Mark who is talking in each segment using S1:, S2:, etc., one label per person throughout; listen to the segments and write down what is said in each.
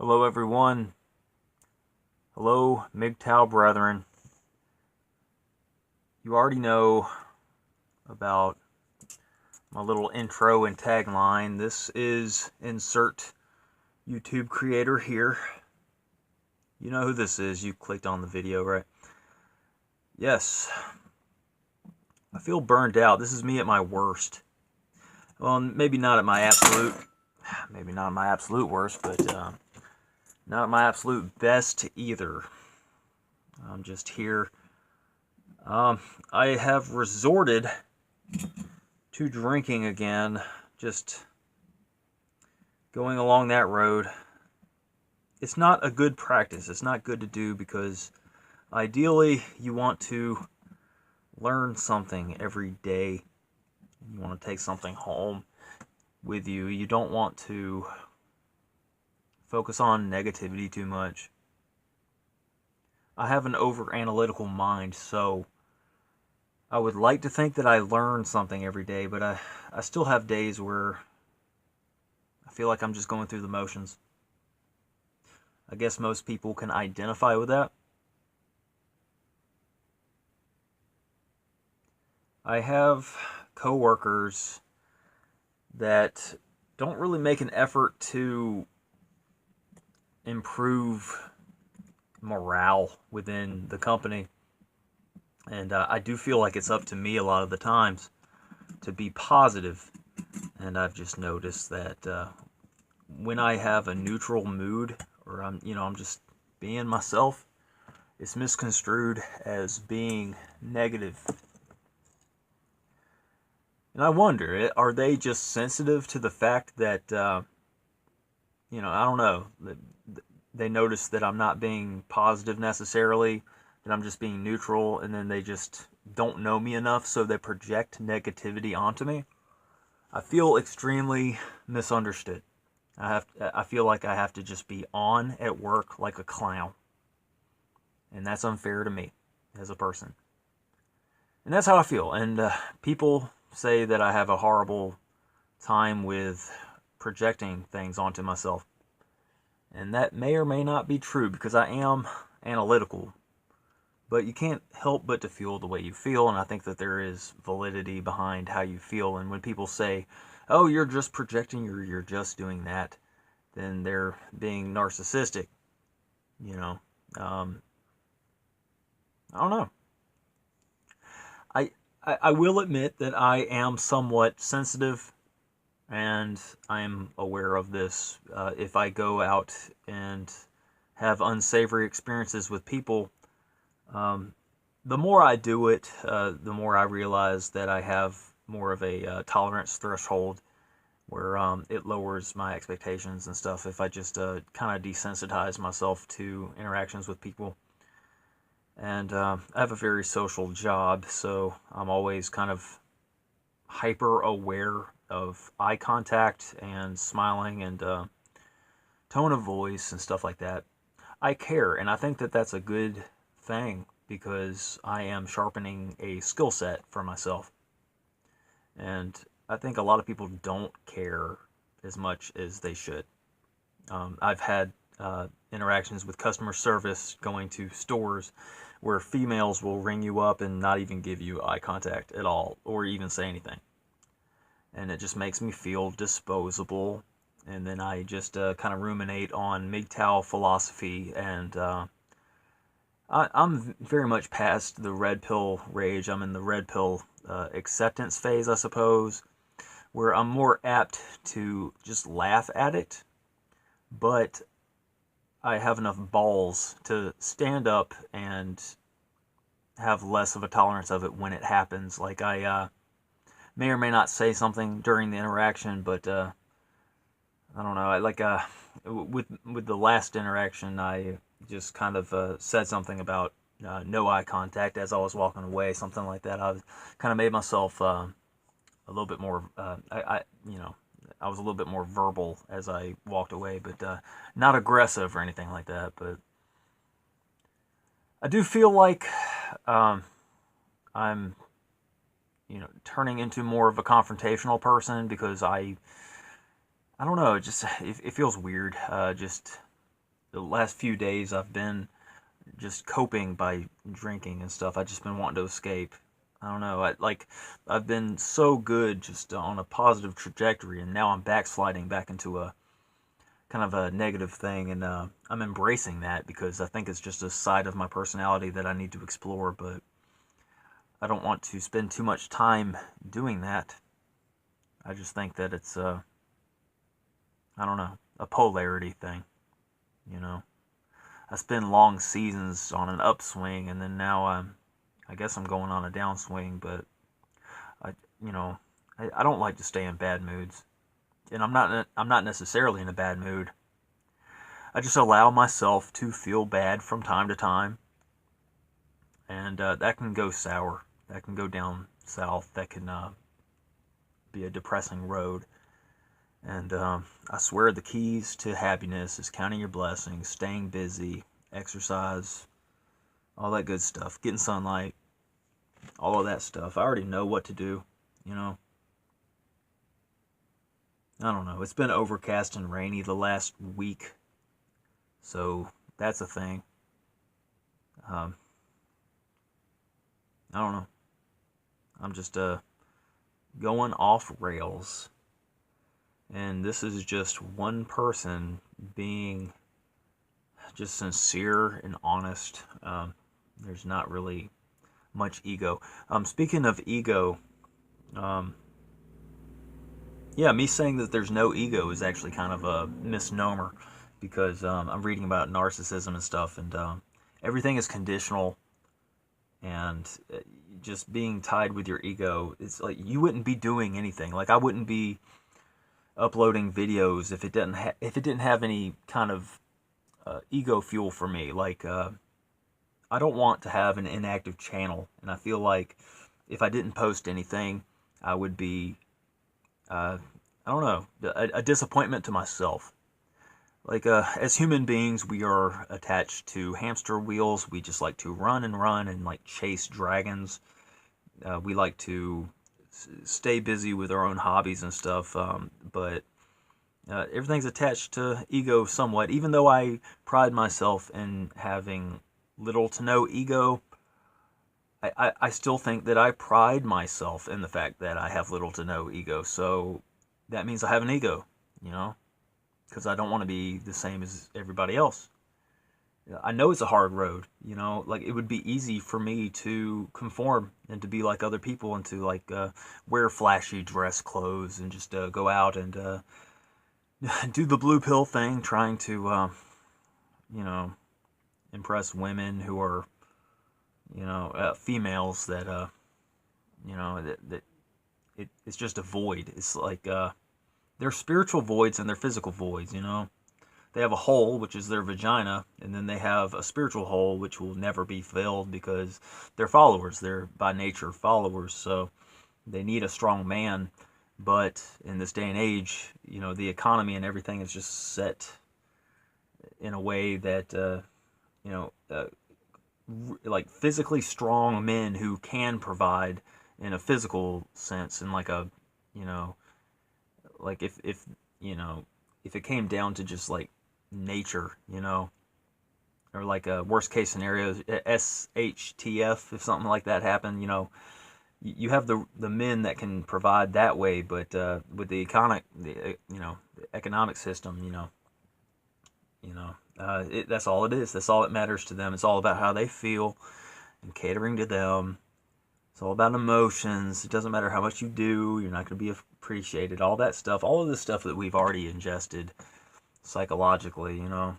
S1: Hello everyone. Hello MGTOW brethren. You already know about my little intro and tagline. This is insert YouTube creator here. You know who this is. You clicked on the video, right? Yes. I feel burned out. This is me at my worst. Well, maybe not at my absolute worst, but not at my absolute best either. I'm just here. I have resorted to drinking again, just going along that road. It's not a good practice. It's not good to do because ideally you want to learn something every day. You want to take something home with you. You don't want to focus on negativity too much. I have an over-analytical mind, so I would like to think that I learn something every day, but I still have days where I feel like I'm just going through the motions. I guess most people can identify with that. I have coworkers that don't really make an effort to improve morale within the company. And I do feel like it's up to me a lot of the times to be positive. And I've just noticed that when I have a neutral mood, or I'm just being myself, it's misconstrued as being negative. And I wonder, are they just sensitive to the fact that, I don't know, they notice that I'm not being positive necessarily, that I'm just being neutral, and then they just don't know me enough, so they project negativity onto me. I feel extremely misunderstood. I feel like I have to just be on at work like a clown. And that's unfair to me as a person. And that's how I feel. And people say that I have a horrible time with projecting things onto myself. And that may or may not be true because I am analytical. But you can't help but to feel the way you feel, and I think that there is validity behind how you feel. And when people say, oh, you're just projecting, or you're just doing that, then they're being narcissistic. I don't know. I will admit that I am somewhat sensitive, and I'm aware of this. If I go out and have unsavory experiences with people, the more I do it, the more I realize that I have more of a tolerance threshold where it lowers my expectations and stuff if I just kind of desensitize myself to interactions with people. And I have a very social job, so I'm always kind of hyper aware of eye contact and smiling and tone of voice and stuff like that. I care, and I think that that's a good thing because I am sharpening a skill set for myself. And I think a lot of people don't care as much as they should. I've had interactions with customer service going to stores where females will ring you up and not even give you eye contact at all or even say anything. And it just makes me feel disposable. And then I just kind of ruminate on MGTOW philosophy, and I'm very much past the red pill rage. I'm in the red pill acceptance phase, I suppose, where I'm more apt to just laugh at it, but I have enough balls to stand up and have less of a tolerance of it when it happens. Like I may or may not say something during the interaction, but I don't know. With the last interaction, I just kind of said something about no eye contact as I was walking away, something like that. I kind of made myself a little bit more. I was a little bit more verbal as I walked away, but not aggressive or anything like that. But I do feel like I'm, turning into more of a confrontational person because I don't know. It feels weird. Just the last few days I've been just coping by drinking and stuff. I've just been wanting to escape. I don't know. I've been so good just on a positive trajectory, and now I'm backsliding back into a kind of a negative thing, and I'm embracing that because I think it's just a side of my personality that I need to explore, but I don't want to spend too much time doing that. I just think that it's I don't know, a polarity thing, you know. I spend long seasons on an upswing, and then now I guess I'm going on a downswing, but I, you know, I don't like to stay in bad moods, and I'm not necessarily in a bad mood. I just allow myself to feel bad from time to time, and that can go sour. That can go down south. That can be a depressing road. And I swear the keys to happiness is counting your blessings, staying busy, exercise, all that good stuff, getting sunlight, all of that stuff. I already know what to do, you know. I don't know. It's been overcast and rainy the last week, so that's a thing. Um, I don't know. I'm just going off rails. And this is just one person being just sincere and honest. There's not really much ego. Speaking of ego, yeah, me saying that there's no ego is actually kind of a misnomer because I'm reading about narcissism and stuff, and everything is conditional, and just being tied with your ego, it's like you wouldn't be doing anything. Like I wouldn't be uploading videos if it didn't have any kind of ego fuel for me. Like I don't want to have an inactive channel, and I feel like if I didn't post anything, I would be I don't know, a disappointment to myself. Like as human beings, we are attached to hamster wheels. We just like to run and like chase dragons. We like to stay busy with our own hobbies and stuff, but everything's attached to ego somewhat. Even though I pride myself in having little to no ego, I still think that I pride myself in the fact that I have little to no ego. So that means I have an ego, you know, because I don't want to be the same as everybody else. I know it's a hard road, you know, like it would be easy for me to conform and to be like other people and to like wear flashy dress clothes and just go out and do the blue pill thing, trying to, you know, impress women who are, you know, females that, you know, it's just a void. It's like they're spiritual voids and they're physical voids, you know. They have a hole, which is their vagina, and then they have a spiritual hole, which will never be filled because they're followers. They're by nature followers, so they need a strong man. But in this day and age, you know, the economy and everything is just set in a way that, you know, like physically strong men who can provide in a physical sense, and like a, you know, like if you know, if it came down to just like nature, you know, or like a worst case scenario, SHTF, if something like that happened, you know, you have the men that can provide that way, but with the you know, the economic system, you know, that's all it is. That's all that matters to them. It's all about how they feel and catering to them. It's all about emotions. It doesn't matter how much you do. You're not going to be appreciated. All that stuff. All of this stuff that we've already ingested psychologically, you know.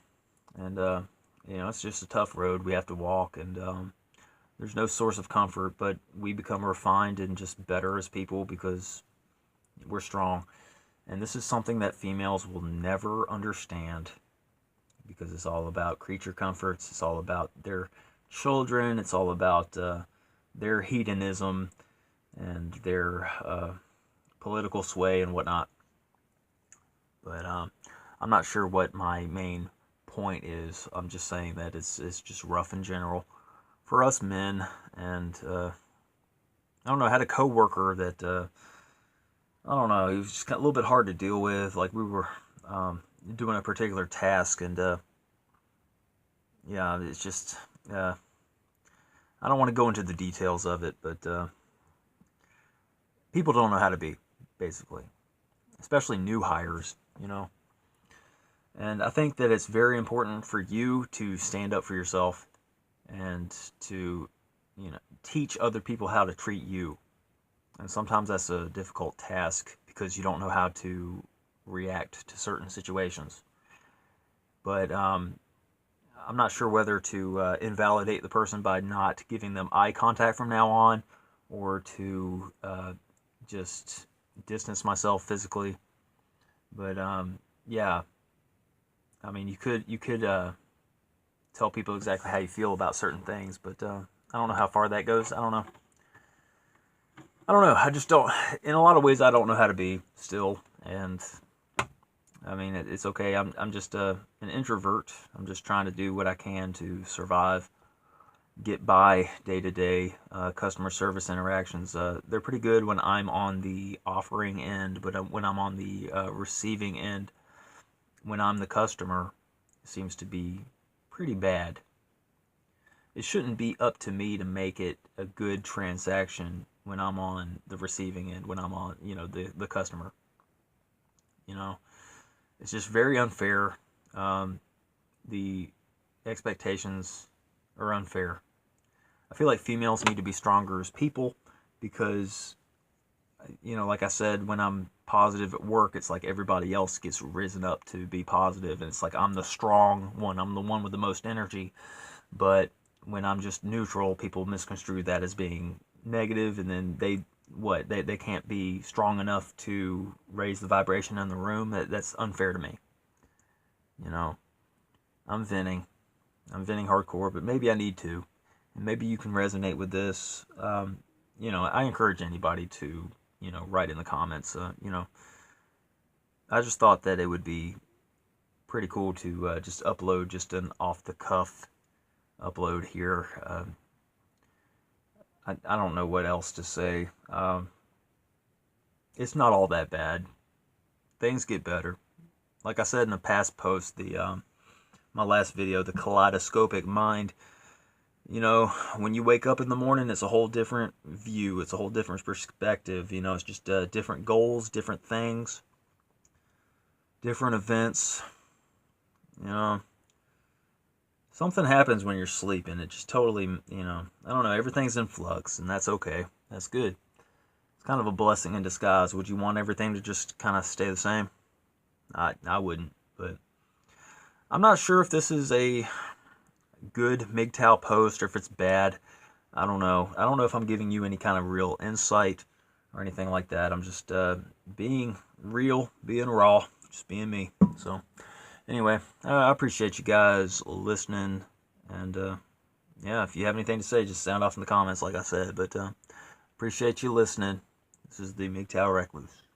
S1: And, you know, it's just a tough road we have to walk. And there's no source of comfort, but we become refined and just better as people because we're strong. And this is something that females will never understand because it's all about creature comforts. It's all about their children. It's all about their hedonism and their political sway and whatnot. But I'm not sure what my main point is. I'm just saying that it's just rough in general for us men. And I don't know, I had a coworker that I don't know, he was just a little bit hard to deal with. Like we were doing a particular task, and yeah, it's just, I don't want to go into the details of it, but people don't know how to be, basically, especially new hires, you know. And I think that it's very important for you to stand up for yourself and to, teach other people how to treat you. And sometimes that's a difficult task because you don't know how to react to certain situations. But I'm not sure whether to invalidate the person by not giving them eye contact from now on, or to just distance myself physically. But yeah, I mean, you could tell people exactly how you feel about certain things, but I don't know how far that goes. I don't know. I just don't. In a lot of ways, I don't know how to be still, and I mean, it's okay. I'm just an introvert. I'm just trying to do what I can to survive, get by day to day. Customer service interactions, they're pretty good when I'm on the offering end, but when I'm on the receiving end, when I'm the customer, it seems to be pretty bad. It shouldn't be up to me to make it a good transaction when I'm on the receiving end, when I'm on, the customer. You know, it's just very unfair. The expectations are unfair. I feel like females need to be stronger as people because, like I said, when I'm positive at work, it's like everybody else gets risen up to be positive, and it's like I'm the strong one, I'm the one with the most energy. But when I'm just neutral, people misconstrue that as being negative, and then they can't be strong enough to raise the vibration in the room. That's unfair to me. You know, I'm venting. I'm venting hardcore, but maybe I need to. And maybe you can resonate with this. I encourage anybody to, write in the comments. I just thought that it would be pretty cool to just upload just an off-the-cuff upload here. I don't know what else to say. It's not all that bad. Things get better. Like I said in the past post, my last video, the kaleidoscopic mind. When you wake up in the morning, it's a whole different view. It's a whole different perspective. It's just different goals, different things, different events. Something happens when you're sleeping. It just totally, I don't know, everything's in flux, and that's okay. That's good. It's kind of a blessing in disguise. Would you want everything to just kind of stay the same? I wouldn't, but I'm not sure if this is a good MGTOW post or if it's bad. I don't know. I don't know if I'm giving you any kind of real insight or anything like that. I'm just being real, being raw, just being me. So anyway, I appreciate you guys listening, and yeah, if you have anything to say, just sound off in the comments like I said, but appreciate you listening. This is the MGTOW Recluse.